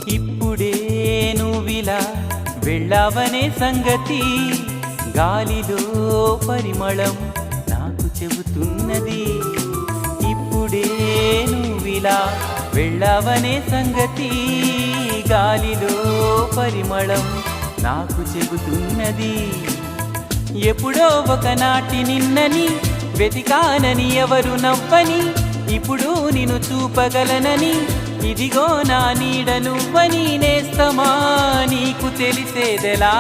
ఇప్పుడే నువ్విలా వెళ్ళావనే సంగతి గాలిలో పరిమళం నాకు చెబుతున్నది. ఇప్పుడే నువ్విలా వెళ్ళావనే సంగతి గాలిలో పరిమళం నాకు చెబుతున్నది. ఎప్పుడో ఒకనాటి నిన్నని వెతికానని ఎవరు నవ్వని, ఇప్పుడు నిన్ను చూపగలనని ఇదిగో నా నీడ నువ్వని నేస్తమా నీకు తెలిసేదెలా.